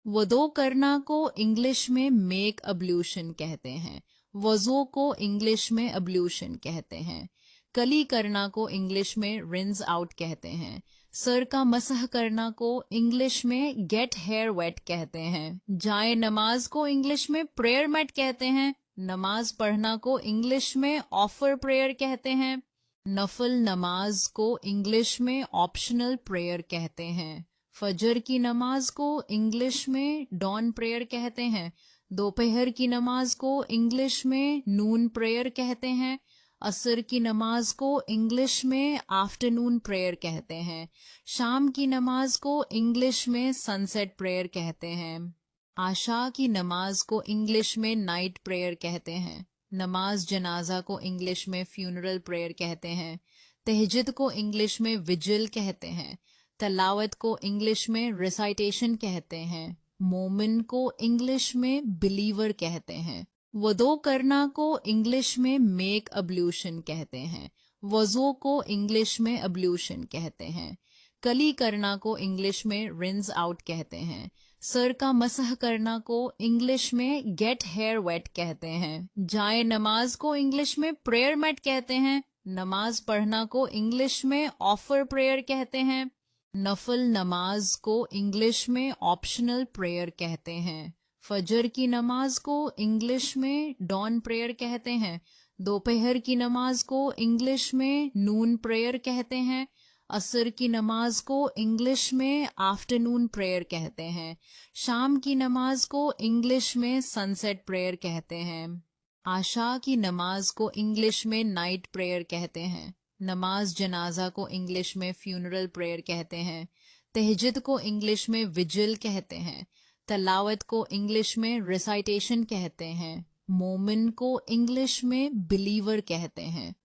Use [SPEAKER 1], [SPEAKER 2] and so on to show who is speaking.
[SPEAKER 1] वुदू करना को इंग्लिश में मेक अब्ल्यूशन कहते हैं। वज़ू को इंग्लिश में अब्ल्यूशन कहते हैं। कली करना को इंग्लिश में रिंस आउट कहते हैं। सर का मसह करना को इंग्लिश में गेट हेयर वेट कहते हैं। जाए नमाज को इंग्लिश में प्रेयर मेट कहते हैं। नमाज पढ़ना को इंग्लिश में ऑफर प्रेयर कहते हैं। नफल नमाज को इंग्लिश में ऑप्शनल प्रेयर कहते हैं। फजर की नमाज को इंग्लिश में डॉन प्रेयर कहते हैं। दोपहर की नमाज को इंग्लिश में नून प्रेयर कहते हैं। असर की नमाज को इंग्लिश में आफ्टरनून प्रेयर कहते हैं। शाम की नमाज को इंग्लिश में सनसेट प्रेयर कहते हैं। आशा की नमाज को इंग्लिश में नाइट प्रेयर कहते हैं। नमाज जनाजा को इंग्लिश में फ्यूनरल प्रेयर कहते हैं। तहज्जुद को इंग्लिश में विजिल कहते हैं। तलावत को इंग्लिश में रिसाइटेशन कहते हैं। मोमिन को इंग्लिश में बिलीवर कहते हैं। वुदू करना को इंग्लिश में मेक अब्ल्यूशन कहते हैं। वज़ू को इंग्लिश में अब्ल्यूशन कहते हैं। कली करना को इंग्लिश में रिंस आउट कहते हैं। सर का मसह करना को इंग्लिश में गेट हेयर वेट कहते हैं। जाए नमाज को इंग्लिश में प्रेयर मेट कहते हैं। नमाज पढ़ना को इंग्लिश में ऑफर प्रेयर कहते हैं। नफल नमाज को इंग्लिश में ऑप्शनल प्रेयर कहते हैं। फजर की नमाज को इंग्लिश में डॉन प्रेयर कहते हैं। दोपहर की नमाज को इंग्लिश में नून प्रेयर कहते हैं। असर की नमाज को इंग्लिश में आफ्टरनून प्रेयर कहते हैं। शाम की नमाज को इंग्लिश में सनसेट प्रेयर कहते हैं। आशा की नमाज को इंग्लिश में नाइट प्रेयर कहते हैं। नमाज जनाजा को इंग्लिश में फ्यूनरल प्रेयर कहते हैं। तहज्जुद को इंग्लिश में विजिल कहते हैं। तलावत को इंग्लिश में रिसाइटेशन कहते हैं। मोमिन को इंग्लिश में बिलीवर कहते हैं।